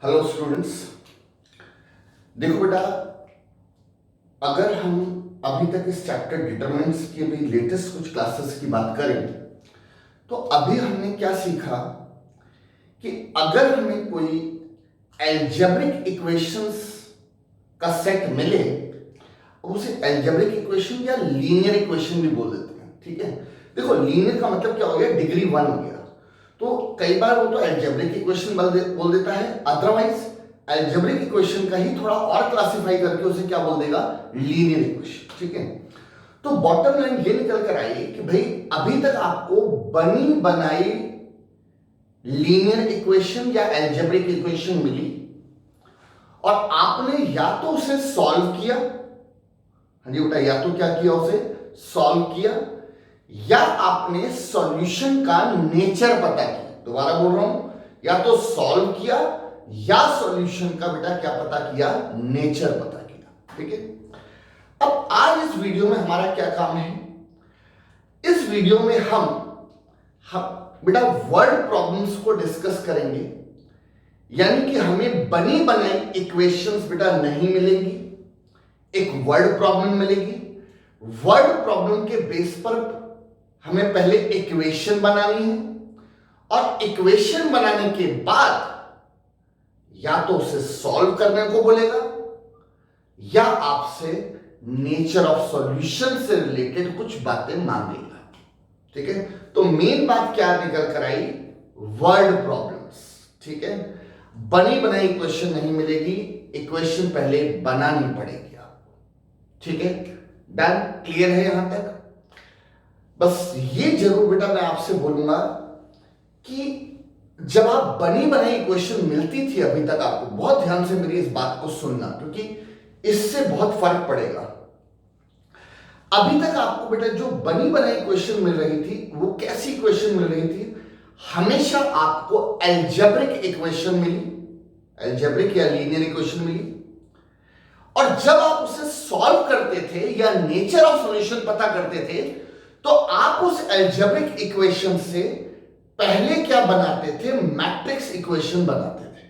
Hello students. देखो बेटा, अगर हम अभी तक इस चैप्टर डिटरमिनेंट्स के भी लेटेस्ट कुछ क्लासेस की बात करें तो अभी हमने क्या सीखा कि अगर हमें कोई एल्जेब्रिक इक्वेशंस का सेट मिले, उसे एल्जेब्रिक इक्वेशन या लीनियर इक्वेशन भी बोल देते हैं। ठीक है, देखो लीनियर का मतलब क्या हो गया, डिग्री 1 हो गया। तो कई बार वो तो एल्जेब्रिक इक्वेशन बोल देता है, अदरवाइज एल्जेब्रिक इक्वेशन का ही थोड़ा और क्लासिफाई करके उसे क्या बोल देगा, लीनियर इक्वेशन। ठीक है, तो बॉटम लाइन ये निकल कर आई कि भाई अभी तक आपको बनी बनाई लीनियर इक्वेशन या एल्जेब्रिक इक्वेशन मिली और आपने या तो उसे सॉल्व किया, हाँ जी बेटा, या तो क्या किया, उसे सॉल्व किया, या आपने सॉल्यूशन का नेचर पता किया। दोबारा बोल रहा हूं, या तो सॉल्व किया या सॉल्यूशन का बेटा क्या पता किया, नेचर पता किया। ठीक है, अब आज इस वीडियो में हमारा क्या काम है, इस वीडियो में हम बेटा वर्ड प्रॉब्लम्स को डिस्कस करेंगे। यानी कि हमें बनी बनाई इक्वेशंस बेटा नहीं मिलेंगी, एक वर्ड प्रॉब्लम मिलेगी। वर्ड प्रॉब्लम के बेस पर हमें पहले इक्वेशन बनानी है और इक्वेशन बनाने के बाद या तो उसे सॉल्व करने को बोलेगा या आपसे नेचर ऑफ सॉल्यूशन से रिलेटेड कुछ बातें मांगेगा। ठीक है, तो मेन बात क्या निकल कर आई, वर्ड प्रॉब्लम्स। ठीक है, बनी बनाई इक्वेशन नहीं मिलेगी, इक्वेशन पहले बनानी पड़ेगी आपको। ठीक है, डन, क्लियर है यहां तक? बस ये जरूर बेटा मैं आपसे बोलूंगा कि जब आप बनी बनाई इक्वेशन मिलती थी अभी तक, आपको बहुत ध्यान से मेरी इस बात को सुनना, क्योंकि इससे बहुत फर्क पड़ेगा। अभी तक आपको बेटा जो बनी बनाई इक्वेशन मिल रही थी वो कैसी इक्वेशन मिल रही थी, हमेशा आपको एल्जेब्रिक इक्वेशन मिली, एल्जेब्रिक या लीनियर इक्वेशन मिली। और जब आप उसे सॉल्व करते थे या नेचर ऑफ सॉल्यूशन पता करते थे तो आप उस एल्जेब्रिक इक्वेशन से पहले क्या बनाते थे, मैट्रिक्स इक्वेशन बनाते थे।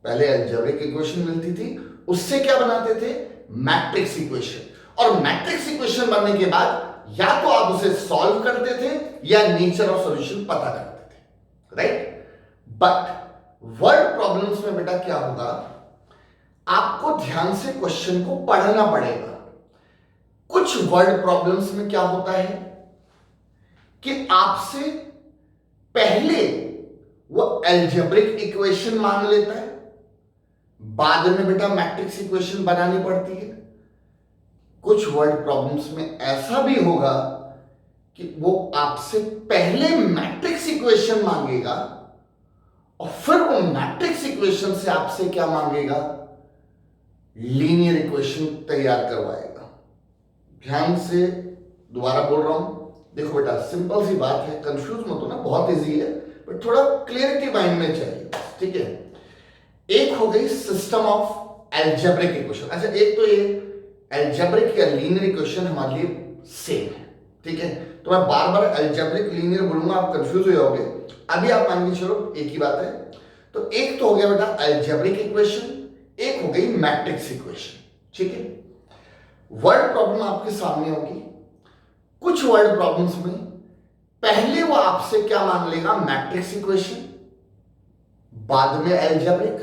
पहले एल्जेब्रिक इक्वेशन मिलती थी, उससे क्या बनाते थे, मैट्रिक्स इक्वेशन। और मैट्रिक्स इक्वेशन बनने के बाद या तो आप उसे सॉल्व करते थे या नेचर ऑफ सॉल्यूशन पता करते थे, राइट। बट वर्ड प्रॉब्लम्स में बेटा क्या होगा, आपको ध्यान से क्वेश्चन को पढ़ना पड़ेगा। कुछ वर्ड प्रॉब्लम्स में क्या होता है कि आपसे पहले वो एल्जेब्रिक इक्वेशन मांग लेता है, बाद में बेटा मैट्रिक्स इक्वेशन बनानी पड़ती है। कुछ वर्ड प्रॉब्लम्स में ऐसा भी होगा कि वो आपसे पहले मैट्रिक्स इक्वेशन मांगेगा और फिर वो मैट्रिक्स इक्वेशन से आपसे क्या मांगेगा, लीनियर इक्वेशन तैयार करवाएगा। ध्यान से दोबारा बोल रहा हूं, देखो बेटा सिंपल सी बात है, कंफ्यूज मत होना, बहुत इजी है, बट थोड़ा क्लियरिटी माइंड में चाहिए। ठीक है, एक हो गई सिस्टम ऑफ एल्जेब्रिक इक्वेशन। अच्छा, एक तो ये एल्जेब्रिक या लीनियर इक्वेशन हमारे लिए सेम है। ठीक है, तो मैं बार बार एल्जेब्रिक लीनियर बोलूंगा, आप कंफ्यूज हो जाओगे। अभी आप मान के चलो एक ही बात है। तो एक तो हो गया बेटा एल्जेब्रिक इक्वेशन, एक हो गई मैट्रिक्स इक्वेशन। ठीक है, वर्ड प्रॉब्लम आपके सामने होगी। कुछ वर्ड प्रॉब्लम्स में पहले वो आपसे क्या मांग लेगा, मैट्रिक्स इक्वेशन, बाद में एल्जेब्रिक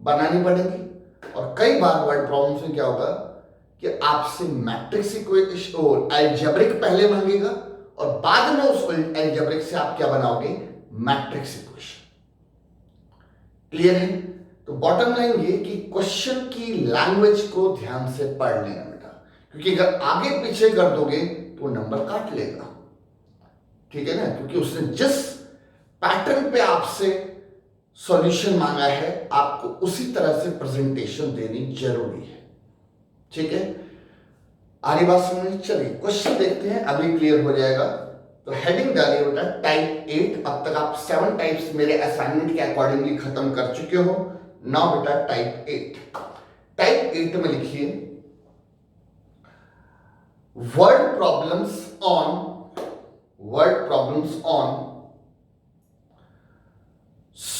बनानी पड़ेगी। और कई बार वर्ड प्रॉब्लम्स में क्या होगा कि आपसे मैट्रिक्स इक्वेशन और एल्जेब्रिक पहले मांगेगा और बाद में उस एल्जेब्रिक से आप क्या बनाओगे, मैट्रिक्स इक्वेशन। क्लियर है? तो बॉटम लाइन ये कि क्वेश्चन की लैंग्वेज को ध्यान से पढ़ लेना बेटा, क्योंकि अगर आगे पीछे कर दोगे तो नंबर काट लेगा। ठीक है ना, क्योंकि उसने जिस पैटर्न पे आपसे सॉल्यूशन मांगा है आपको उसी तरह से प्रेजेंटेशन देनी जरूरी है। ठीक है, आरी बात समझ, चलिए क्वेश्चन देखते हैं, अभी क्लियर हो जाएगा। तो हेडिंग डालिए बेटा टाइप 8। अब तक आप 7 टाइप्स मेरे असाइनमेंट के अकॉर्डिंगली खत्म कर चुके हो। नाउ बेटा टाइप 8, टाइप 8 में लिखिए word problems on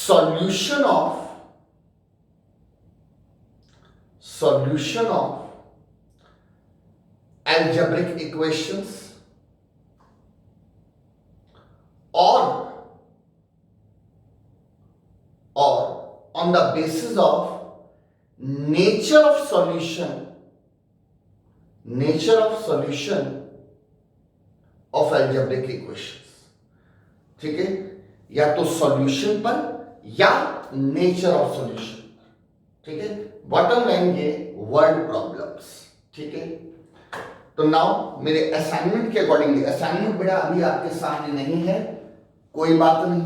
solution of algebraic equations or on the basis of nature of solution of algebraic equations. ठीक है, या तो सॉल्यूशन पर या नेचर ऑफ सॉल्यूशन पर. ठीक है, बॉटम लाइन ये वर्ड प्रॉब्लम्स. ठीक है, तो नाउ मेरे असाइनमेंट के अकॉर्डिंगली, असाइनमेंट बेटा अभी आपके सामने नहीं है, कोई बात नहीं,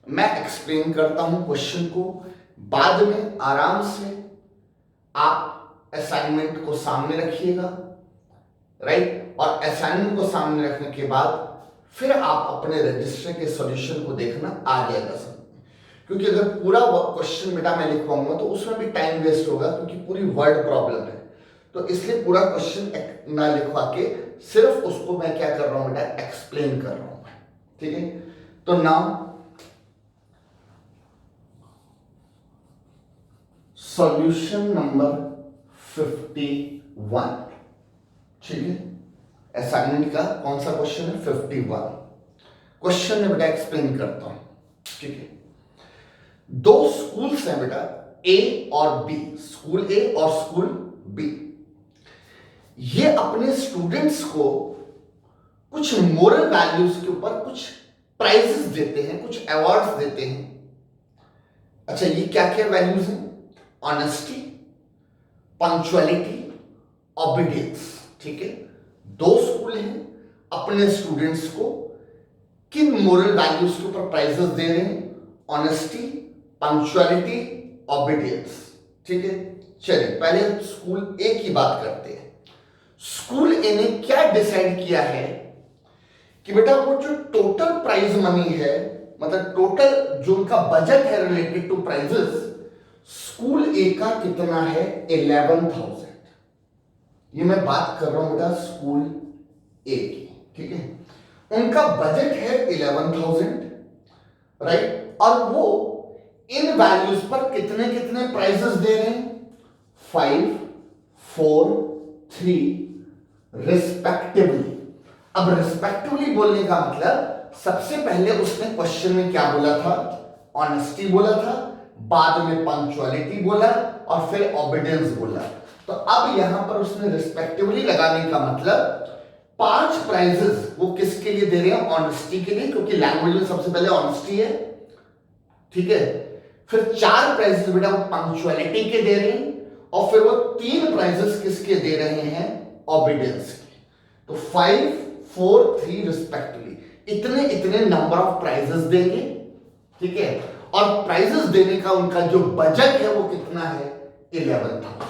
मैं एक्सप्लेन करता हूं क्वेश्चन को, बाद में आराम से आप असाइनमेंट को सामने रखिएगा, राइट. और असाइनमेंट को सामने रखने के बाद फिर आप अपने रजिस्टर के सॉल्यूशन को देखना आ जाएगा सब, क्योंकि अगर पूरा क्वेश्चन बेटा मैं लिखवाऊंगा तो उसमें भी टाइम वेस्ट होगा, क्योंकि पूरी वर्ड प्रॉब्लम है. तो इसलिए पूरा क्वेश्चन ना लिखवा के सिर्फ उसको मैं क्या कर रहा हूं बेटा, एक्सप्लेन कर रहा हूं. ठीक है, तो नाउ सॉल्यूशन नंबर 51. ठीक है, असाइनमेंट का कौन सा क्वेश्चन है, 51. क्वेश्चन में बेटा एक्सप्लेन करता हूं. ठीक है, दो स्कूल्स हैं बेटा, ए और बी, स्कूल ए और स्कूल बी. ये अपने स्टूडेंट्स को कुछ मोरल वैल्यूज के ऊपर कुछ प्राइजेस देते हैं, कुछ अवार्ड्स देते हैं. अच्छा, ये क्या क्या वैल्यूज हैं? Honesty, punctuality, obedience. ठीक है, दो स्कूल हैं, अपने स्टूडेंट्स को किन मोरल वैल्यूज के ऊपर प्राइजेस दे रहे हैं? Honesty, punctuality, obedience. ठीक है, चलिए पहले स्कूल ए की बात करते हैं. स्कूल ए ने क्या डिसाइड किया है कि बेटा वो जो टोटल प्राइज मनी है, मतलब टोटल जो उनका बजट है रिलेटेड टू प्राइजेस, स्कूल ए का कितना है? 11,000. ये मैं बात कर रहा हूं बेटा स्कूल ए की. ठीक है, उनका बजट है 11,000, राइट. और वो इन वैल्यूज पर कितने कितने प्राइजेस दे रहे हैं? 5, 4, 3 रिस्पेक्टिवली. अब रिस्पेक्टिवली बोलने का मतलब सबसे पहले उसने क्वेश्चन में क्या बोला था? ऑनेस्टी बोला था, बाद में पंक्चुअलिटी बोला और फिर ओबीडियंस बोला. तो अब यहां पर उसने रिस्पेक्टिवली लगाने का मतलब 5 प्राइजेस वो किसके लिए दे रहे हैं? ऑनेस्टी के लिए, क्योंकि लैंग्वेज में सबसे पहले ऑनेस्टी है. ठीक है, फिर 4 प्राइजेस बेटा वो पंक्चुअलिटी के दे रहे हैं, और फिर वो 3 प्राइजेस किसके दे रहे हैं? ओबीडियंस के. तो 5, 4, 3 रिस्पेक्टिवली इतने इतने नंबर ऑफ प्राइजेस देंगे. ठीक है, और प्राइजेस देने का उनका जो बजट है वो कितना है? 11,000.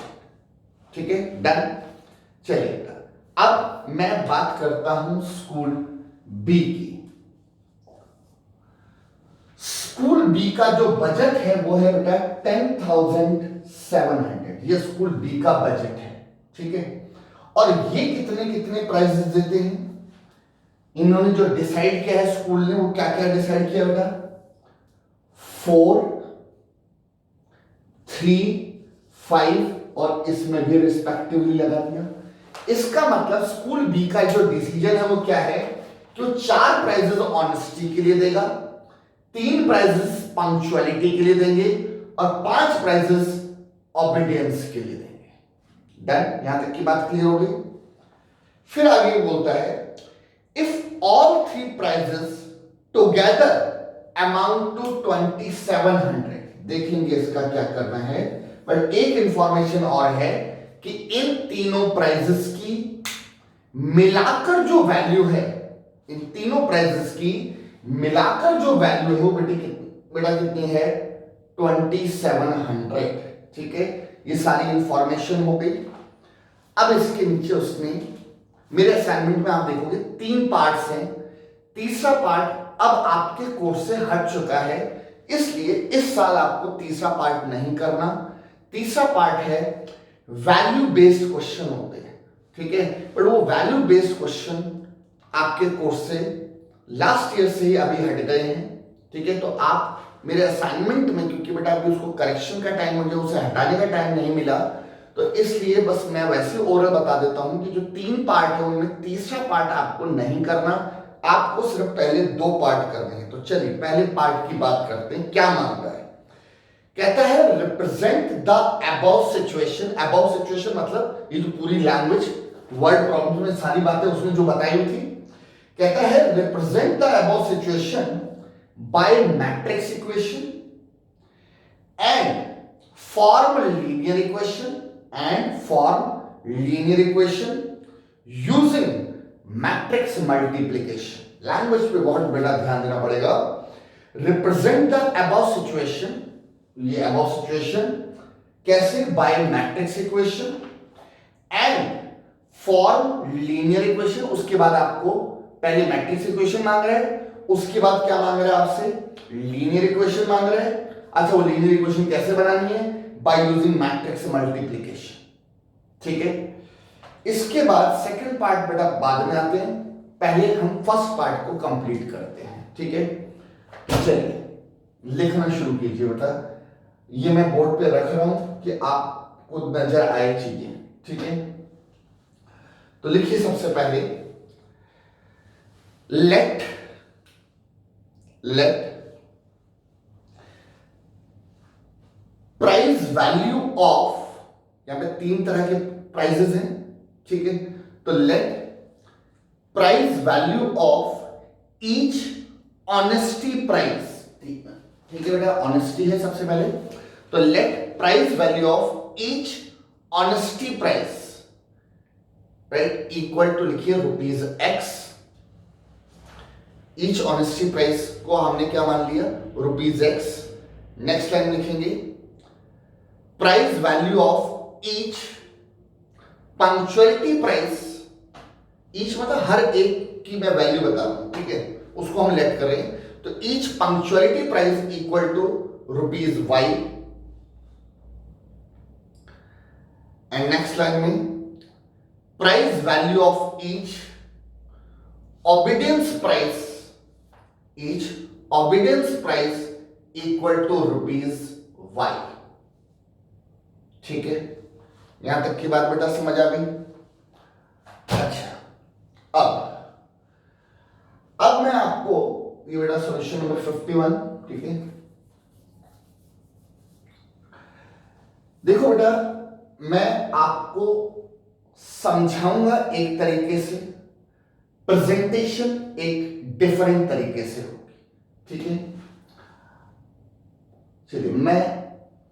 ठीक है, डन. चलिए अब मैं बात करता हूं स्कूल बी की. स्कूल बी का जो बजट है वो है बेटा 10,700. ये स्कूल बी का बजट है. ठीक है, और ये कितने कितने प्राइजेस देते हैं? इन्होंने जो डिसाइड किया है स्कूल ने, वो क्या क्या डिसाइड किया बेटा? 4, 3, 5 और इसमें भी रिस्पेक्टिवली लगा दिया. इसका मतलब स्कूल बी का जो डिसीजन है वो क्या है? तो 4 प्राइजेस ऑनेस्टी के लिए देगा, 3 प्राइजेस पंक्चुअलिटी के लिए देंगे और 5 प्राइजेस ओबीडियंस के लिए देंगे. डन. यहां तक की बात क्लियर हो गई. फिर आगे बोलता है if all 3 prices together amount to 2,700. देखेंगे इसका क्या करना है, बट एक इंफॉर्मेशन और है कि इन तीनों प्राइजेस की मिलाकर जो वैल्यू है, इन तीनों प्राइजेस की मिलाकर जो वैल्यू है वो बेटा कितनी है? 2,700. ठीक है, ये सारी इंफॉर्मेशन हो गई. अब इसके नीचे उसने, मेरे असाइनमेंट में आप देखोगे 3 पार्ट्स हैं. तीसरा पार्ट अब आपके कोर्स से हट चुका है, इसलिए इस साल आपको तीसरा पार्ट नहीं करना. तीसरा पार्ट है वैल्यू बेस्ड क्वेश्चन होते हैं. ठीक है, पर वो वैल्यू बेस्ड क्वेश्चन आपके कोर्स से लास्ट ईयर से ही अभी हट गए हैं. ठीक है, तो आप मेरे असाइनमेंट में, क्योंकि बेटा अभी उसको करेक्शन का टाइम, मुझे उसे हटाने का टाइम नहीं मिला, तो इसलिए बस मैं वैसे ओरल बता देता हूं कि जो 3 पार्ट है उनमें तीसरा पार्ट आपको नहीं करना, आपको सिर्फ पहले 2 पार्ट करने हैं। तो चलिए पहले पार्ट की बात करते हैं। क्या मांग रहा है? कहता है represent the above situation. Above situation मतलब ये जो पूरी लैंग्वेज वर्ड प्रॉब्लम में सारी बातें उसने जो बताई हुई थी, कहता है represent the above situation by matrix equation and form linear equation using matrix multiplication. Language पे बहुत बड़ा ध्यान देना पड़ेगा। रिप्रेजेंट द अबव सिचुएशन, ये अबव सिचुएशन कैसे? By matrix equation and form linear equation. उसके बाद आपको पहले मैट्रिक्स इक्वेशन मांग रहे हैं, उसके बाद क्या मांग रहे हैं आपसे? लीनियर इक्वेशन मांग रहे हैं। अच्छा, वो लीनियर इक्वेशन कैसे बनानी है? By using matrix multiplication. ठीक है, इसके बाद सेकंड पार्ट बेटा बाद में आते हैं, पहले हम फर्स्ट पार्ट को कंप्लीट करते हैं। ठीक है, चलिए लिखना शुरू कीजिए बेटा। ये मैं बोर्ड पे रख रहा हूं कि आपको नजर आए चीजें। ठीक है, तो लिखिए सबसे पहले लेट प्राइस वैल्यू ऑफ, यहां पे 3 तरह के प्राइजेस हैं। ठीक है, तो let price value of each honesty price. ठीक है बेटा, ऑनेस्टी है सबसे पहले, तो let price value of each honesty price right equal to, लिखिए ₹X। ईच ऑनेस्टी प्राइस को हमने क्या मान लिया? ₹X। नेक्स्ट लाइन लिखेंगे price value of each punctuality price. Each मतलब हर एक की मैं वैल्यू बता रहा हूं, ठीक है, उसको हम लेट कर रहे हैं। तो each punctuality price equal to ₹Y। And next line में price value of each obedience price, each obedience price equal to ₹Y। ठीक है, यहां तक की बात बेटा समझ आ गई? अच्छा, अब मैं आपको ये बेटा सॉल्यूशन नंबर 51, ठीक है, देखो बेटा मैं आपको समझाऊंगा एक तरीके से, प्रेजेंटेशन एक डिफरेंट तरीके से होगी। ठीक है, चलिए मैं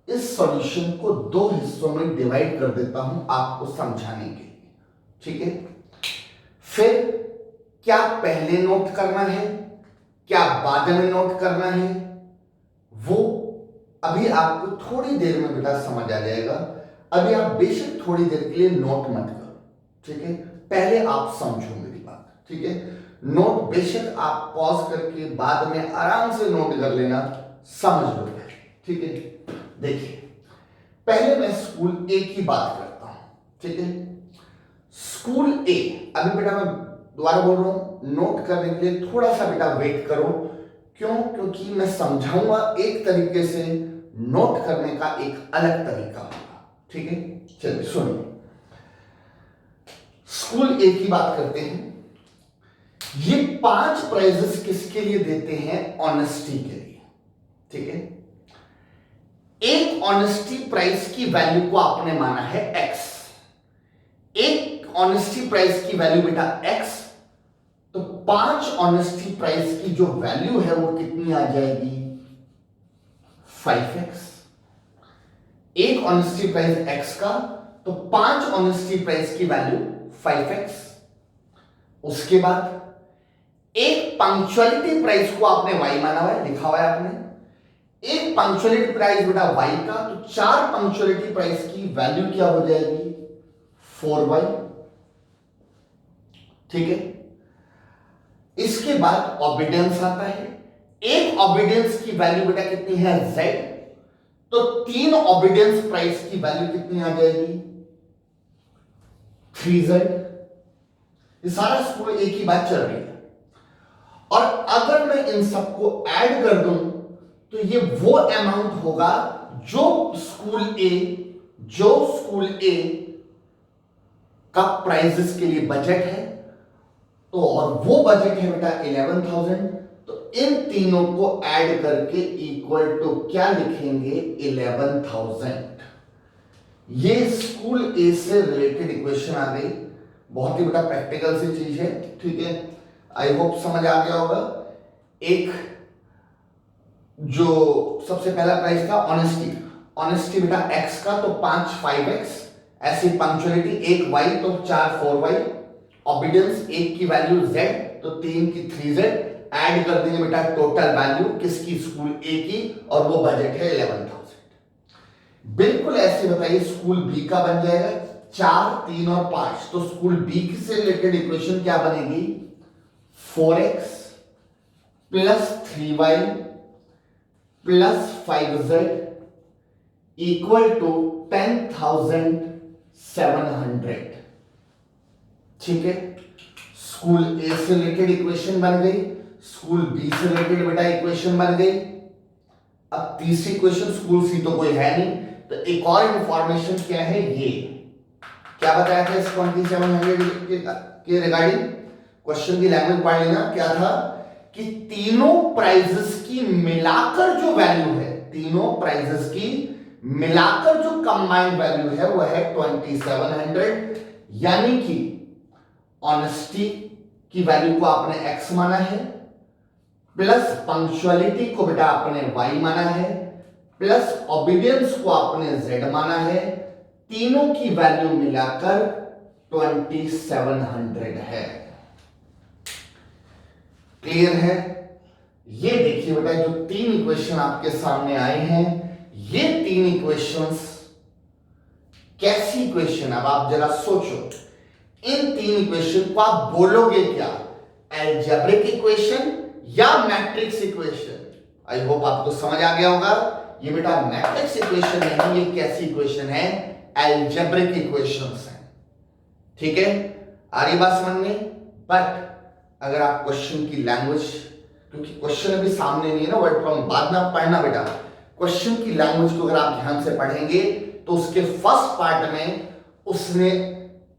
इस सॉल्यूशन को 2 हिस्सों में डिवाइड कर देता हूं आपको समझाने के लिए। ठीक है, फिर क्या पहले नोट करना है, क्या बाद में नोट करना है, वो अभी आपको थोड़ी देर में बेटा समझ आ जाएगा। अभी आप बेशक थोड़ी देर के लिए नोट मत करो। ठीक है, पहले आप समझो मेरी बात। ठीक है, नोट बेशक आप पॉज करके बाद में आराम से नोट कर लेना, समझ लो। ठीक है, देखिए पहले मैं स्कूल ए की बात करता हूं। ठीक है, स्कूल ए, अभी बेटा मैं दोबारा बोल रहा हूं, नोट करने के लिए थोड़ा सा बेटा वेट करो। क्यों? क्योंकि मैं समझाऊंगा एक तरीके से, नोट करने का एक अलग तरीका होगा। ठीक है, चलिए सुनिए, स्कूल ए की बात करते हैं। ये 5 प्राइजेस किसके लिए देते हैं? ऑनेस्टी के लिए। ठीक है, एक ऑनेस्टी प्राइस की वैल्यू को आपने माना है X, एक ऑनेस्टी प्राइस की वैल्यू बेटा X, तो 5 ऑनेस्टी प्राइस की जो वैल्यू है वो कितनी आ जाएगी? 5X। एक ऑनेस्टी प्राइस X का, तो 5 ऑनेस्टी प्राइस की वैल्यू 5X। उसके बाद एक पंक्चुअलिटी प्राइस को आपने Y माना हुआ है, लिखा हुआ है आपने। एक पंक्चुअलिटी प्राइस बेटा Y का, तो 4 पंक्चुअलिटी प्राइस की वैल्यू क्या हो जाएगी? 4Y। ठीक है, इसके बाद ऑबिडियंस आता है। एक ऑबिडियंस की वैल्यू बेटा कितनी है? Z, तो 3 ऑबिडियंस प्राइस की वैल्यू कितनी आ जाएगी? 3Z। ये सारा स्कूल एक ही बात चल रही है। और अगर मैं इन सबको ऐड कर दूं तो ये वो अमाउंट होगा जो स्कूल ए का प्राइजेस के लिए बजट है। तो और वो बजट है बेटा 11,000। तो इन तीनों को ऐड करके इक्वल टू क्या लिखेंगे 11,000। ये स्कूल ए से रिलेटेड इक्वेशन आ गई। बहुत ही बेटा प्रैक्टिकल सी चीज है, ठीक है। आई होप समझ आ गया होगा। एक जो सबसे पहला प्राइस था ऑनेस्टी बेटा x का, तो 5x, ऐसी पंक्चुअलिटी 1y तो 4y, ऑबिडियंस 1 की वैल्यू z तो 3 की 3z, ऐड कर देंगे बेटा टोटल वैल्यू किसकी, स्कूल ए की, और वो बजट है 11,000। बिल्कुल ऐसे बताइए स्कूल बी का बन जाएगा 4, 3 और 5। तो स्कूल बी से रिलेटेड इक्वेशन क्या बनेगी, 4x plus 3y plus 5z equal to 10,700। ठीक है, स्कूल ए से रिलेटेड इक्वेशन बन गई, स्कूल बी से रिलेटेड बेटा इक्वेशन बन गई। अब तीसरी इक्वेशन, स्कूल सी तो कोई है नहीं, तो एक और इंफॉर्मेशन क्या है, ये क्या बताया था इस 2700 के रिगार्डिंग, क्वेश्चन की लैंग्वेज पढ़ लेना। क्या था कि तीनों प्राइजेस की मिलाकर जो वैल्यू है, तीनों प्राइजेस की मिलाकर जो कंबाइंड वैल्यू है वो है 2700। यानी कि ऑनेस्टी की वैल्यू को आपने x माना है, प्लस पंक्चुअलिटी को बेटा आपने y माना है, प्लस ओबीडियंस को आपने z माना है, तीनों की वैल्यू मिलाकर 2700 है। क्लियर है? ये देखिए बेटा जो 3 इक्वेशन आपके सामने आए हैं, ये 3 इक्वेशंस कैसी इक्वेशन, अब आप जरा सोचो, इन 3 इक्वेशन को आप बोलोगे क्या, अलजेब्रिक इक्वेशन या मैट्रिक्स इक्वेशन? आई होप आपको समझ आ गया होगा। ये बेटा मैट्रिक्स इक्वेशन नहीं, ये कैसी इक्वेशन है, अलजेब्रिक इक्वेशंस है। ठीक है, आ रही बात समझ में? बट अगर आप क्वेश्चन की लैंग्वेज, क्योंकि क्वेश्चन अभी सामने नहीं है ना, वर्ड फ्रॉम बाद में आप पढ़ना बेटा, क्वेश्चन की लैंग्वेज को अगर आप ध्यान से पढ़ेंगे तो उसके फर्स्ट पार्ट में उसने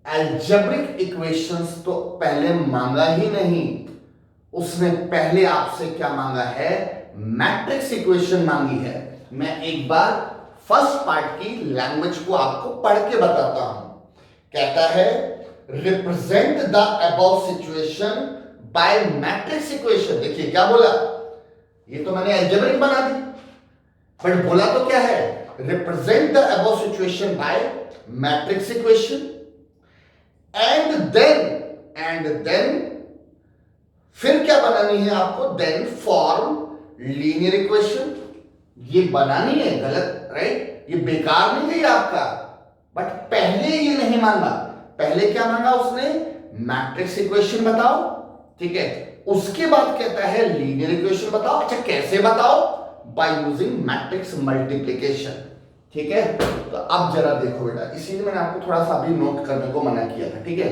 अलजेब्रिक इक्वेशंस तो पहले मांगा ही नहीं, उसने पहले आपसे क्या मांगा है, मैट्रिक्स इक्वेशन मांगी है। मैं एक बार फर्स्ट पार्ट की लैंग्वेज को आपको पढ़ के बताता हूं। कहता है represent the above situation by matrix equation. देखिए क्या बोला, ये तो मैंने अलजेब्रिक बना दी, बट बोला तो क्या है, represent the above situation by matrix equation and then फिर क्या बनानी है आपको, देन फॉर्म लीनियर इक्वेशन। ये बनानी है, गलत राइट, ये बेकार नहीं गई आपका, बट पहले ये नहीं मांगा। पहले क्या मांगा उसने, मैट्रिक्स इक्वेशन बताओ, ठीक है। उसके बाद कहता है लीनियर इक्वेशन बताओ। अच्छा कैसे बताओ, बाय यूजिंग मैट्रिक्स मल्टीप्लिकेशन। ठीक है, तो अब जरा देखो बेटा, इसीलिए मैंने आपको थोड़ा सा अभी नोट करने को मना किया था। ठीक है,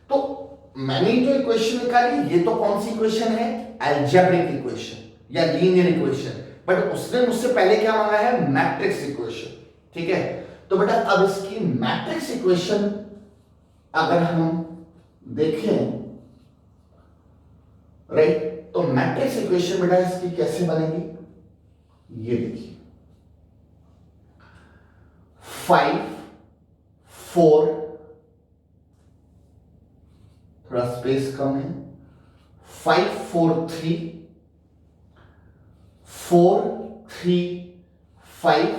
तो मैंने जो इक्वेशन निकाली, ये तो कौन सी इक्वेशन है, अलजेब्रिक इक्वेशन या लीनियर इक्वेशन, बट उसने मुझसे पहले क्या मांगा है, मैट्रिक्स इक्वेशन। ठीक है, तो बेटा अब इसकी मैट्रिक्स इक्वेशन अगर हम देखें, राइट, तो मैट्रिक्स इक्वेशन बेटा इसकी कैसे बनेगी, ये देखिए 5 4, थोड़ा स्पेस कम है, 5 4 3 4 3 5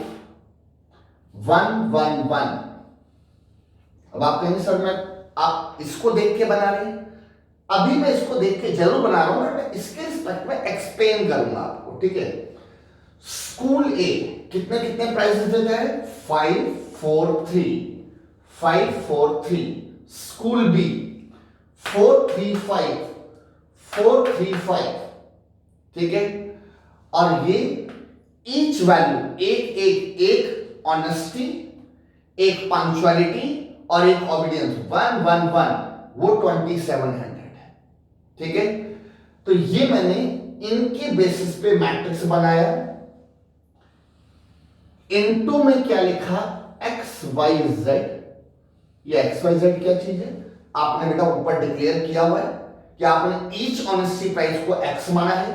1 1 1। अब आप कहेंगे सर मैं आप इसको देख के बना रहे हैं, अभी मैं इसको देख के जरूर बना रहा हूं, बट मैं इसके रिस्पेक्ट में एक्सप्लेन करूंगा आपको। ठीक है, स्कूल ए कितने कितने प्राइजेस देता है, 5 4 3 5 4 3। School B 4 3 5 4 3 5। ठीक है, और ये ईच वैल्यू एक ऑनेस्टी, एक पंक्चुअलिटी और एक ओबीडियंस 1 1 1, वो 2700 है। ठीक है, तो ये मैंने इनके बेसिस पे मैट्रिक्स बनाया। इनटू में क्या लिखा, एक्स वाई जेड। ये एक्स वाई जेड क्या चीज है, आपने बेटा ऊपर डिक्लेयर किया हुआ है कि आपने ईच ऑनेस्टी प्राइस को एक्स माना है,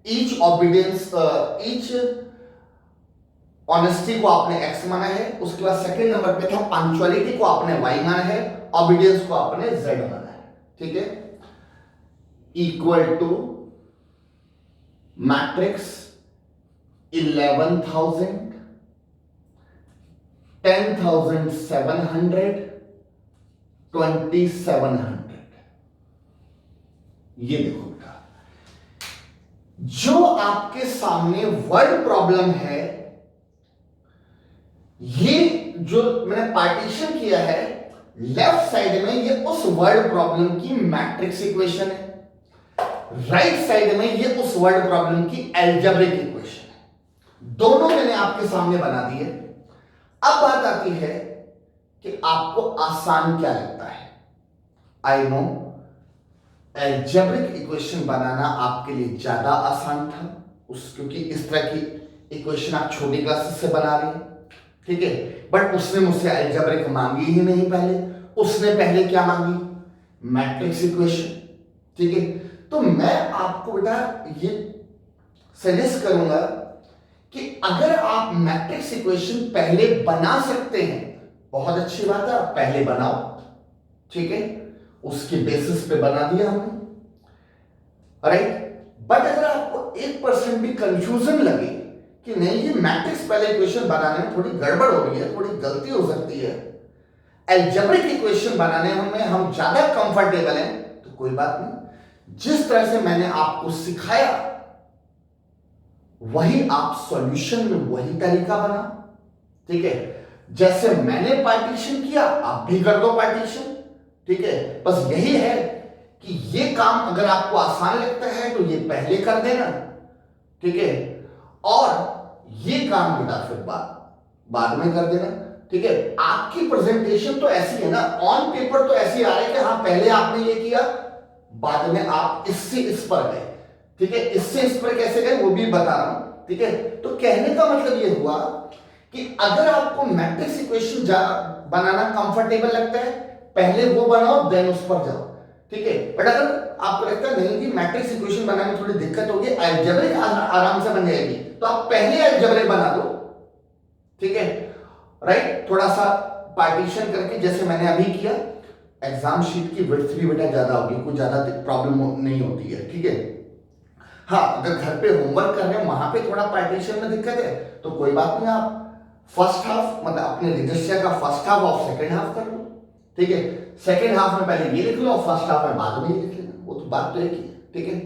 ईच ऑबिडियंस ईच ऑनेस्टी को आपने एक्स माना है। उसके बाद सेकंड नंबर पे था पंक्चुअलिटी को आपने वाई माना है, ऑबिडियंस को आपने जेड माना है। ठीक है, इक्वल टू मैट्रिक्स 11,000, 10,700, 2,700। ये देखो बेटा, जो आपके सामने वर्ड प्रॉब्लम है, ये जो मैंने पार्टीशन किया है लेफ्ट साइड में, ये उस वर्ड प्रॉब्लम की मैट्रिक्स इक्वेशन है, राइट साइड में ये उस वर्ड प्रॉब्लम की एल्जेब्रिक इक्वेशन है। दोनों मैंने आपके सामने बना दिए। अब बात आती है कि आपको आसान क्या लगता है। आई नो एल्जेब्रिक इक्वेशन बनाना आपके लिए ज्यादा आसान था, क्योंकि इस तरह की इक्वेशन आप छोटी क्लासेस से बना रहे हैं। ठीक है, बट उसने मुझसे एल्जेब्रिक मांगी ही नहीं पहले। उसने पहले क्या मांगी, मैट्रिक्स इक्वेशन। ठीक है, तो मैं आपको बेटा ये सजेस्ट करूंगा कि अगर आप मैट्रिक्स इक्वेशन पहले बना सकते हैं, बहुत अच्छी बात है, आप पहले बनाओ। ठीक है, उसके बेसिस पे बना दिया हमने, राइट। बट अगर आपको 1% भी कंफ्यूजन लगे कि नहीं ये मैट्रिक्स पहले इक्वेशन बनाने में थोड़ी गड़बड़ हो रही है, थोड़ी गलती हो सकती है, एल्जेब्रिक इक्वेशन बनाने में हम ज्यादा कंफर्टेबल हैं, तो कोई बात नहीं। जिस तरह से मैंने आपको सिखाया वही आप सॉल्यूशन में वही तरीका बना। ठीक है, जैसे मैंने पार्टीशन किया आप भी कर दो पार्टीशन। ठीक है, बस यही है कि ये काम अगर आपको आसान लगता है तो ये पहले कर देना। ठीक है, और ये काम बेटा फिर बाद में कर देना। ठीक है, आपकी प्रेजेंटेशन तो ऐसी है ना, ऑन पेपर तो ऐसी आ रही है कि हाँ पहले आपने ये किया, बाद में आप इससे इस पर गए। ठीक है, इससे इस पर कैसे गए वो भी बता रहा हूं। ठीक है, तो कहने का मतलब ये हुआ कि अगर आपको मैट्रिक्स इक्वेशन बनाना कंफर्टेबल लगता है, पहले वो बनाओ देन उस पर जाओ। ठीक है, बट अगर आपको लगता है नहीं कि मैट्रिक्स इक्वेशन बनाने में थोड़ी दिक्कत होगी, अलजेब्रिक आराम से बन जाएगी, तो आप पहले अलजेब्रिक बना दो। ठीक है, राइट, थोड़ा सा पार्टीशन करके जैसे मैंने अभी किया। एग्जाम शीट की विड्थ भी बेटा ज्यादा होगी, कोई ज्यादा प्रॉब्लम नहीं होती है। ठीक है, हाँ अगर घर पे होमवर्क कर रहे हैं वहां पे थोड़ा पार्टीशन में दिक्कत है तो कोई बात नहीं, आप फर्स्ट हाफ मतलब अपने रजिस्टर का फर्स्ट हाफ और सेकंड हाफ कर लो। ठीक है, सेकंड हाफ में पहले ये लिख लो और फर्स्ट हाफ में बाद में ये लिख लेना, वो तो बात तो एक ही है। ठीक है,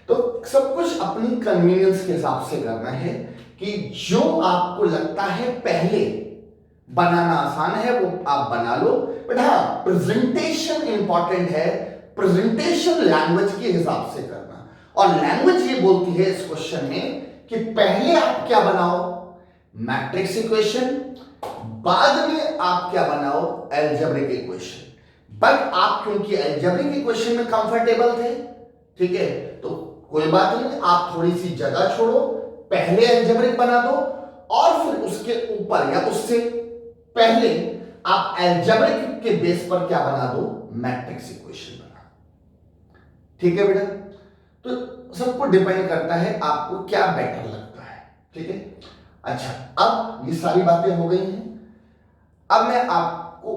तो सब कुछ अपनी कन्वीनियंस के हिसाब से करना है कि जो आपको लगता है पहले बनाना आसान है वो आप बना लो। बट हाँ प्रेजेंटेशन इंपॉर्टेंट है, प्रेजेंटेशन लैंग्वेज के हिसाब से करना। और लैंग्वेज ये बोलती है इस क्वेश्चन में कि पहले आप क्या बनाओ, मैट्रिक्स इक्वेशन, बाद में आप क्या बनाओ, एल्जेब्रिक इक्वेशन। बट आप क्योंकि एल्जेब्रिक इक्वेशन में कंफर्टेबल थे, ठीक है, तो कोई बात नहीं, आप थोड़ी सी जगह छोड़ो, पहले एल्जेब्रिक बना दो और फिर उसके ऊपर या उससे पहले आप एल्जेब्रिक के बेस पर क्या बना दो, मैट्रिक्स इक्वेशन बना। ठीक है बेटा, तो सबको डिपेंड करता है आपको क्या बेटर लगता है। ठीक है, अच्छा अब ये सारी बातें हो गई हैं। अब मैं आपको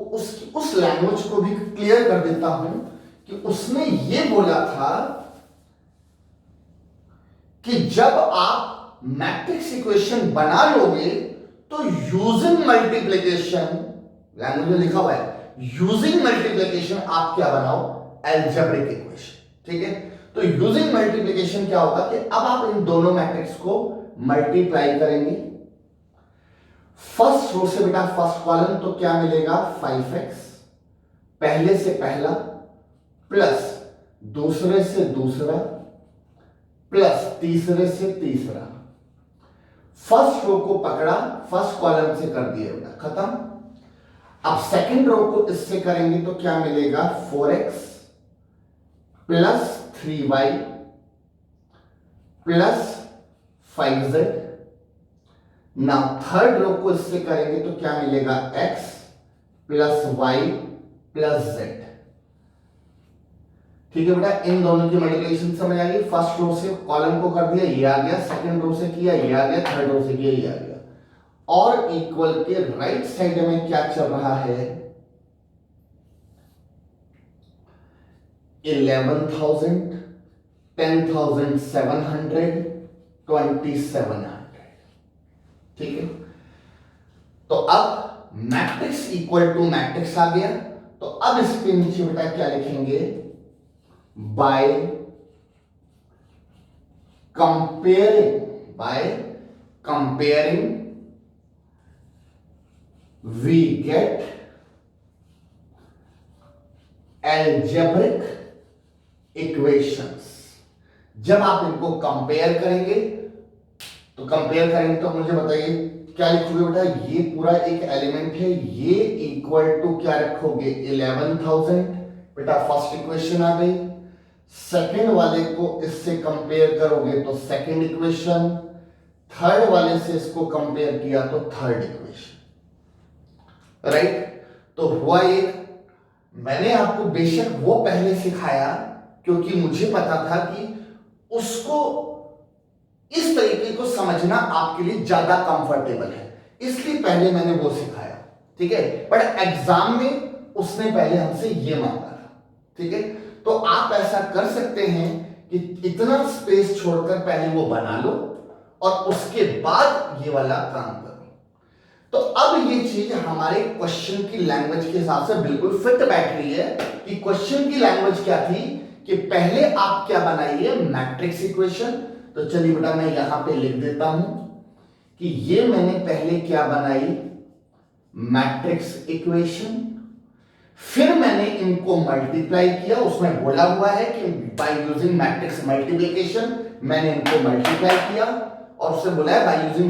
उस लैंग्वेज को भी क्लियर कर देता हूं कि उसने ये बोला था कि जब आप मैट्रिक्स इक्वेशन बना लोगे तो यूजिंग मल्टीप्लिकेशन, लैंग्वेज में लिखा हुआ है यूजिंग मल्टीप्लिकेशन, आप क्या बनाओ, एल्जेब्रिक इक्वेशन। ठीक है, तो यूजिंग मल्टीप्लिकेशन क्या होगा कि अब आप इन दोनों मैट्रिक्स को मल्टीप्लाई करेंगे। फर्स्ट रो से बेटा फर्स्ट कॉलम तो क्या मिलेगा, 5x, पहले से पहला प्लस दूसरे से दूसरा प्लस तीसरे से तीसरा। फर्स्ट रो को पकड़ा, फर्स्ट कॉलम से कर दिया बेटा, खत्म। अब सेकंड रो को इससे करेंगे तो क्या मिलेगा, 4x plus 3y plus 5z ना थर्ड रो को इससे करेंगे तो क्या मिलेगा, x plus y plus z. ठीक है बेटा, इन दोनों की मल्टीप्लिकेशन समझ आ गई। फर्स्ट रो से कॉलम को कर दिया, ये आ गया, सेकंड रो से किया, ये आ गया, थर्ड रो से किया, ये आ गया। और इक्वल के राइट साइड में क्या चल रहा है, 11,000, 10,700, 2,700। ठीक है, तो अब मैट्रिक्स इक्वल टू मैट्रिक्स आ गया। तो अब इसके नीचे बेटा क्या लिखेंगे, by comparing we get algebraic equations. जब आप इनको कंपेयर करेंगे तो मुझे बताइए क्या लिखोगे बेटा, ये पूरा एक एलिमेंट है, ये इक्वल टू क्या रखोगे, 11,000। बेटा फर्स्ट इक्वेशन आ गई। सेकंड वाले को इससे कंपेयर करोगे तो सेकंड इक्वेशन, थर्ड वाले से इसको कंपेयर किया तो थर्ड इक्वेशन, राइट। तो हुआ एक, मैंने आपको बेशक वो पहले सिखाया क्योंकि मुझे पता था कि उसको इस तरीके को समझना आपके लिए ज्यादा कंफर्टेबल है, इसलिए पहले मैंने वो सिखाया। ठीक है, बट एग्जाम में उसने पहले हमसे ये मांगा था। ठीक है, तो आप ऐसा कर सकते हैं कि इतना स्पेस छोड़कर पहले वो बना लो और उसके बाद ये वाला काम करो। तो अब ये चीज हमारे क्वेश्चन की लैंग्वेज के हिसाब से बिल्कुल फिट बैठ रही है कि क्वेश्चन की लैंग्वेज क्या थी कि पहले आप क्या बनाइए, मैट्रिक्स इक्वेशन। तो चलिए बेटा मैं यहां पे लिख देता हूं कि ये मैंने पहले क्या बनाई, मैट्रिक्स इक्वेशन। फिर मैंने इनको मल्टीप्लाई किया, उसमें बोला हुआ है कि बाय यूजिंग मैट्रिक्स मल्टीप्लिकेशन मैंने इनको मल्टीप्लाई किया, और उससे बोला है बाय यूजिंग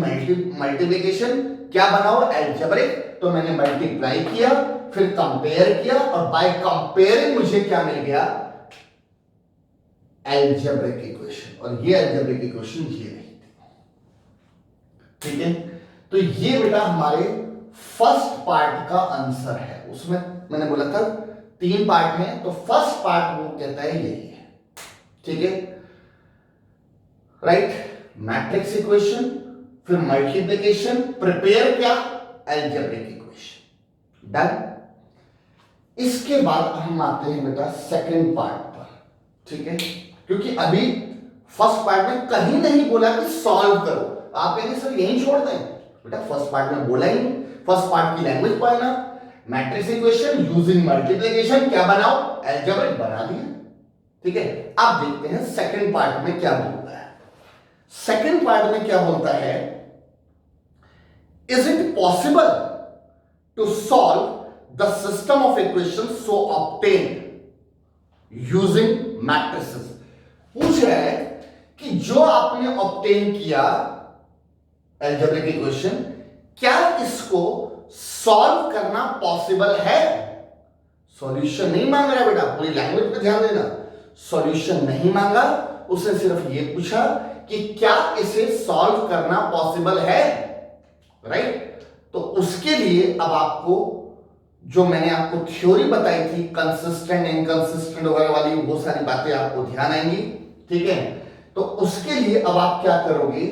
मल्टीप्लिकेशन क्या बनाओ, एल्जेब्रिक। तो मैंने मल्टीप्लाई किया, फिर कंपेयर किया, और बाय कंपेयरिंग मुझे क्या मिल गया, एल्जेब्रिक इक्वेशन। और ये एल्जेब्रिक इक्वेशन ये रही थी। ठीक है, तो ये बेटा हमारे फर्स्ट पार्ट का आंसर है। उसमें मैंने बोला था 3 पार्ट हैं, तो फर्स्ट पार्ट वो कहता है यही है। ठीक है, राइट, मैट्रिक्स इक्वेशन, फिर मल्टीप्लिकेशन, प्रिपेयर क्या, एल्जेब्रिक इक्वेशन। डन। इसके बाद हम आते हैं बेटा सेकंड पार्ट पर। ठीक है, क्योंकि अभी फर्स्ट पार्ट में कहीं नहीं बोला कि सॉल्व करो। आप कहेंगे सर यहीं छोड़ दें, बेटा फर्स्ट पार्ट में बोला ही नहीं। फर्स्ट पार्ट की लैंग्वेज पढ़ना, मैट्रिक्स इक्वेशन यूजिंग मल्टीप्लिकेशन क्या बनाओ, एल्जेब्रिक बना दिया। ठीक है, अब देखते हैं सेकंड पार्ट में क्या बोलता है। सेकंड पार्ट में क्या बोलता है, is it possible to solve the system of equation so obtained using matrices. पूछ रहा है कि जो आपने ऑब्टेन किया एल्जेब्रिक इक्वेशन, क्या इसको सॉल्व करना पॉसिबल है। सॉल्यूशन नहीं मांग रहा बेटा, पूरी लैंग्वेज पे ध्यान देना। सॉल्यूशन नहीं मांगा, उसने सिर्फ ये पूछा कि क्या इसे सॉल्व करना पॉसिबल है, राइट। तो उसके लिए अब आपको जो मैंने आपको थ्योरी बताई थी, कंसिस्टेंट इनकंसिस्टेंट वगैरह वाली, वो सारी बातें आपको ध्यान आएंगी। ठीक है, तो उसके लिए अब आप क्या करोगे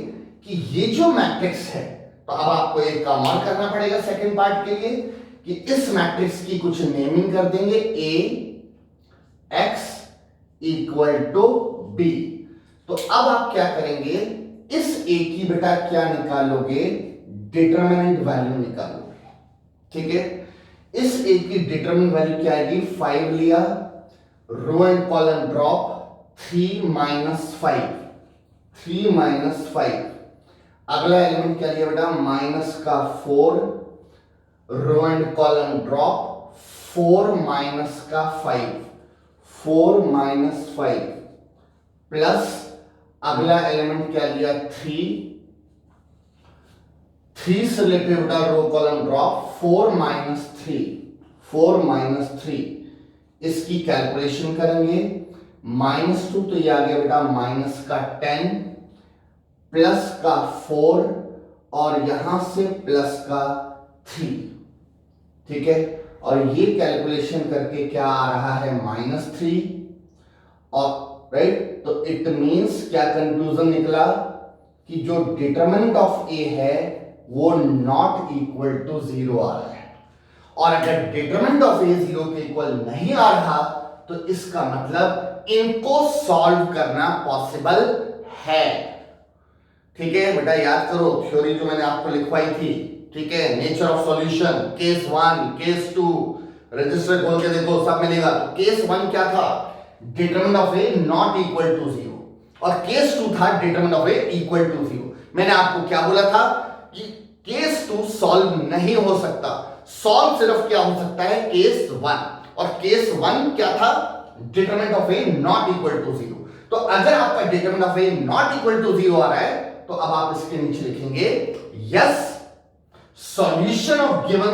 कि ये जो मैट्रिक्स है, तो अब आपको एक काम और करना पड़ेगा सेकंड पार्ट के लिए कि इस मैट्रिक्स की कुछ नेमिंग कर देंगे, ए एक्स इक्वल टू बी। तो अब आप क्या करेंगे, इस ए की बेटा क्या निकालोगे, डिटरमिनेंट वैल्यू निकालोगे। ठीक है, इस ए की डिटरमिनेंट वैल्यू क्या आएगी, 5 लिया, row and column drop, 3 minus 5, 3 minus 5। अगला एलिमेंट क्या लिया बेटा, माइनस का 4, row and column drop, 4 minus का 5, 4 माइनस 5 प्लस अगला एलिमेंट क्या लिया, 3 से रिलेटेड बेटा row column drop, 4 minus 3, 4 minus 3। इसकी कैलकुलेशन करेंगे, -2 तो ये आ गया बेटा माइनस का 10 प्लस का 4 और यहां से प्लस का 3, ठीक है। और ये कैलकुलेशन करके क्या आ रहा है -3, और राइट, तो इट मींस क्या कंक्लूजन निकला कि जो डिटरमिनेंट ऑफ ए है वो नॉट इक्वल टू 0 आ रहा है। और अगर डिटरमिनेंट ऑफ ए 0 के इक्वल नहीं आ रहा तो इसका मतलब इनको सॉल्व करना पॉसिबल है। ठीक है बेटा, याद करो थ्योरी जो मैंने आपको लिखवाई थी, ठीक है। Nature of solution, case 1, case 2, register खोल के देखो सब मिलेगा। तो केस 1 क्या था? Determinant of A not equal to 0, और केस 2 था determinant of A equal to 0। मैंने आपको क्या बोला था कि केस 2 सॉल्व नहीं हो सकता, सॉल्व सिर्फ क्या हो सकता है? केस 1। और केस 1 क्या था? Determinant of A not equal to 0। तो अगर आपका determinant of A not equal to 0 आ रहा है तो अब आप इसके नीचे लिखेंगे यस सॉल्यूशन ऑफ गिवन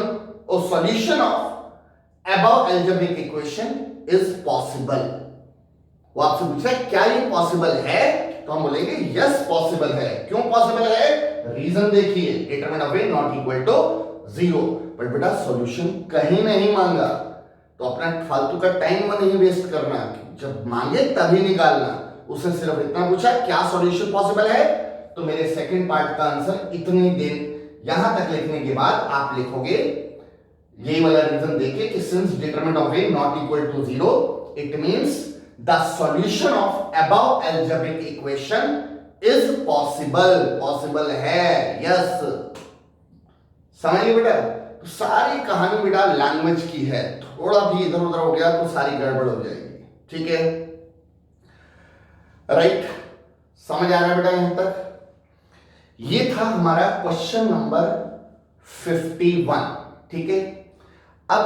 और solution of above algebraic equation is possible. वो आपसे पूछ रहा है क्या ये पॉसिबल है, तो हम बोलेंगे यस पॉसिबल है। क्यों पॉसिबल है? रीजन देखिए, determinant of A not equal to 0। But बेटा सॉल्यूशन कहीं नहीं मांगा, तो अपना फालतू का टाइम नहीं वेस्ट करना, जब मांगे तभी निकालना। उसे सिर्फ इतना पूछा क्या सॉल्यूशन पॉसिबल है, तो मेरे सेकंड पार्ट का आंसर इतनी देर यहां तक लिखने के बाद आप लिखोगे यही वाला रीजन देके कि since determinant of A not equal to 0 it means the solution of above algebraic equation is possible. Possible है, यस। समझिए बेटा, तो सारी कहानी बेटा लैंग्वेज की है, थोड़ा भी इधर उधर हो गया तो सारी गड़बड़ हो जाएगी। ठीक है, राइट? समझ आ रहा है बेटा यहां तक? ये था हमारा क्वेश्चन नंबर 51। ठीक है, अब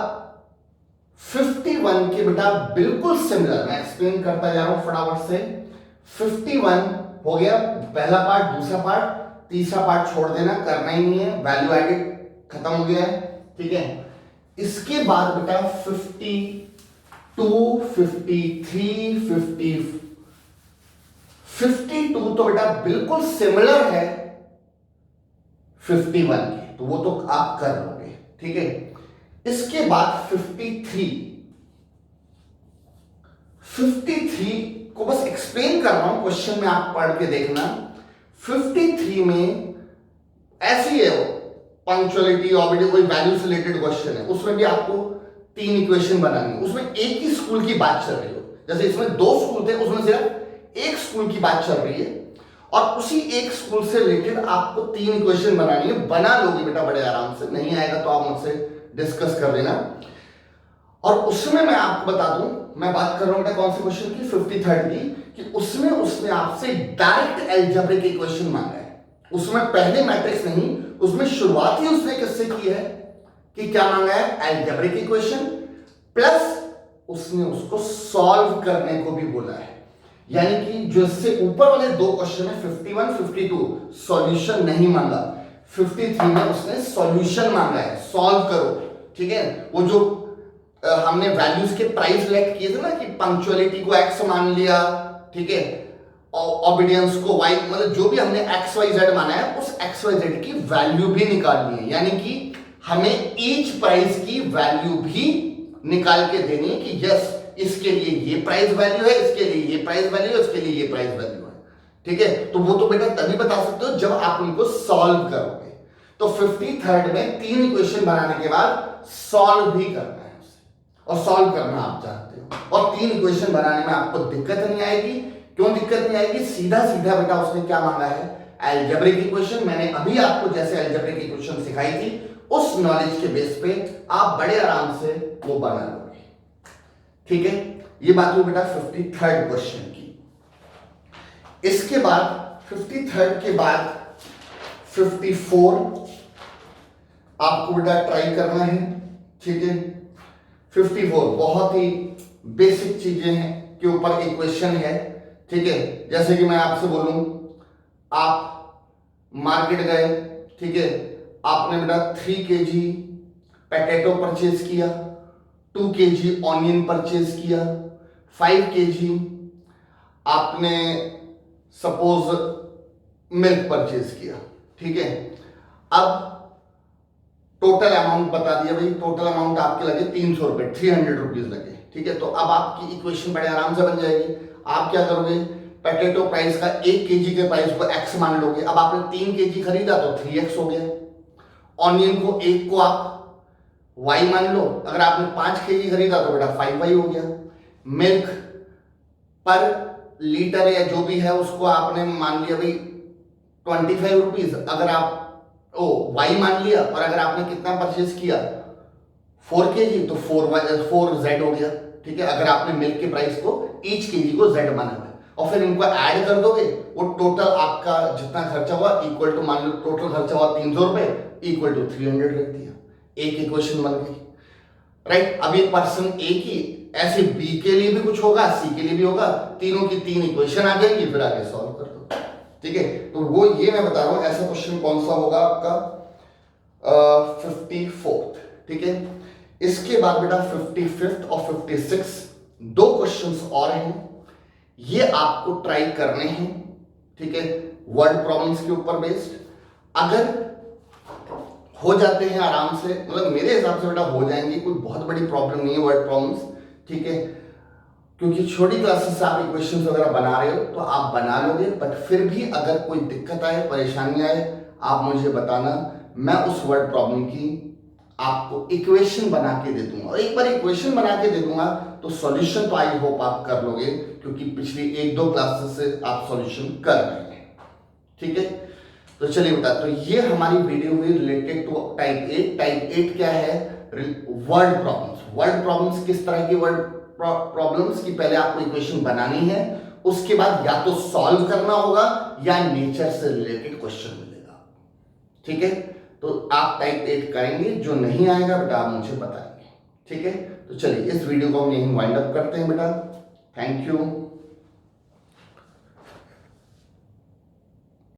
51 के बेटा बिल्कुल सिमिलर मैं एक्सप्लेन करता जा रहा हूं फटाफट से। 51 हो गया पहला पार्ट, दूसरा पार्ट, तीसरा पार्ट छोड़ देना, करना ही नहीं है, वैल्यू एडिड खत्म हो गया है। ठीक है, इसके बाद बेटा 52, 53, 52 तो बेटा बिल्कुल सिमिलर है 51 के, तो वो तो आप कर लोगे। ठीक है, इसके बाद 53 को बस एक्सप्लेन कर रहा हूं, क्वेश्चन में आप पढ़ के देखना। 53 में ऐसी है वो पंक्चुअलिटी ऑर्बिटल कोई वैल्यू से रिलेटेड क्वेश्चन है, उसमें भी आपको 3 इक्वेशन बनानी है। उसमें एक ही स्कूल की बात चल रही हो, जैसे इसमें 2 स्कूल थे उसमें सिर्फ एक स्कूल की बात चल रही है, और उसी एक स्कूल से रिलेटेड आपको 3 इक्वेशन बनानी है। बना लोगे बेटा बड़े आराम से, नहीं आएगा तो आप मुझसे डिस्कस कर लेना। और उसमें मैं आपको बता दूं, मैं बात कर रहा हूं बेटा कौन से क्वेश्चन की, 53 की, कि उसमें उसने आपसे डायरेक्ट अलजेब्रिक इक्वेशन मांगा है। उसमें पहले मैट्रिक्स नहीं, उसमें शुरुआत ही उसने किससे की है कि क्या मांगा है? अलजेब्रिक इक्वेशन, प्लस उसने उसको सॉल्व करने को भी बोला है। यानी कि जो इससे ऊपर वाले 2 क्वेश्चन है 51, 52 सॉल्यूशन नहीं मांगा, 53 में उसने सॉल्यूशन मांगा है, सॉल्व करो। ठीक है, वो जो हमने वैल्यूज के प्राइस लेट किए थे ना कि पंक्चुअलिटी को x मान लिया, ठीक है, ओबीडियंस को y, मतलब जो भी हमने XYZ माना है उस XYZ की वैल्यू भी निकालनी है। यानी कि हमें ईच प्राइस की वैल्यू भी निकाल के देनी है कि यस इसके लिए ये प्राइस वैल्यू है, इसके लिए ये प्राइस वैल्यू है, इसके लिए ये प्राइस वैल्यू है। ठीक है, तो वो तो बेटा तभी बता सकते हो जब आप उनको सॉल्व करोगे। तो 53rd में 3 इक्वेशन बनाने के बाद सॉल्व भी करना है उसे, और सॉल्व करना आप जानते हो, और 3 इक्वेशन बनाने में आपको दिक्कत नहीं आएगी। क्यों दिक्कत नहीं आएगी? सीधा सीधा बेटा उसने क्या मांगा है? Algebraic equation. मैंने अभी आपको जैसे अलजेब्रिक इक्वेशन सिखाई थी उस नॉलेज के बेस पे आप बड़े आराम से वो बना लोगे। ठीक है, ये बात हुई बेटा 53rd क्वेश्चन की। इसके बाद 53rd के बाद 54 आपको बेटा ट्राई करना है। ठीक है, 54 बहुत ही बेसिक चीजें हैं के ऊपर इक्वेशन है। ठीक है, जैसे कि मैं आपसे बोलूं आप मार्केट गए, ठीक है, आपने बेटा 3 kg पोटैटो परचेज किया, 2 kg ऑनियन परचेज किया, 5 kg आपने सपोज मिल्क परचेज किया। ठीक है, अब टोटल अमाउंट बता दिया भाई, टोटल अमाउंट आपके लगे 300 रुपए, 300 रुपीज लगे, ठीक है। तो अब आपकी इक्वेशन बड़े आराम से बन जाएगी। आप क्या करोगे, पोटैटो प्राइस का 1 केजी के प्राइस को x मान लोगे। अब आपने 3 केजी खरीदा तो 3x हो गया। ऑनियन को 1 को आप y मान लो, अगर आपने 5 केजी खरीदा तो बेटा 5y हो गया। मिल्क पर लीटर या जो भी है उसको आपने मान लिया भाई 25 रुपीज, अगर आप y मान लिया, और अगर आपने कितना परचेज किया 4 केजी तो 4z हो गया, ठीक है। अगर आपने मिल्क के प्राइस को ईच केजी को z माना है और फिर इनको ऐड कर दोगे, वो टोटल आपका जितना खर्चा हुआ इक्वल टू, मान लो टोटल खर्चा हुआ 300 रुपए इक्वल टू 300 रख दिया। एक इक्वेशन बन गई, राइट। अब एक पर्सन ए की ऐसे बी के लिए भी कुछ होगा, सी के लिए भी होगा, तीनों की 3 इक्वेशन आ जाएंगी, फिर आगे सॉल्व कर दो, ठीक है। तो वो ये मैं बता रहा हूं ऐसा क्वेश्चन कौन सा होगा आपका 54th, ठीक है। इसके बाद बेटा 55th और 56 2 क्वेश्चंस और हैं, ये आपको ट्राई करने हैं, ठीक है, वर्ड प्रॉब्लम्स के ऊपर बेस्ड। अगर हो जाते हैं आराम से, मतलब मेरे हिसाब से बेटा हो जाएंगे, कोई बहुत बड़ी प्रॉब्लम नहीं है वर्ड प्रॉब्लम्स, ठीक है, क्योंकि छोटी क्लासेस से आप इक्वेशंस वगैरह बना रहे हो तो आप बना लोगे। बट फिर भी अगर कोई दिक्कत आए, परेशानी आए, आप मुझे बताना, मैं उस वर्ड प्रॉब्लम की आपको इक्वेशन बना के दे दूंगा। और एक बार इक्वेशन बना के दे दूंगा तो सॉल्यूशन तो आई होप आप कर लोगे, क्योंकि पिछली 1-2 क्लासेस से आप सॉल्यूशन कर रहे हैं, ठीक है। तो चलिए बेटा, तो ये हमारी वीडियो हुई रिलेटेड टू टाइप 8। टाइप 8 क्या है, वर्ड प्रॉब्लम्स। वर्ड प्रॉब्लम्स किस तरह की वर्ड प्रॉब्लम्स की पहले आपको इक्वेशन बनानी है, उसके बाद या तो सॉल्व करना होगा या नेचर से रिलेटेड क्वेश्चन मिलेगा, ठीक है। तो आप टाइप 8 करेंगे, जो नहीं आएगा बेटा आप मुझे बताएंगे, ठीक है। तो चलिए इस वीडियो को हम यहीं वाइंड अप करते हैं बेटा। Thank you.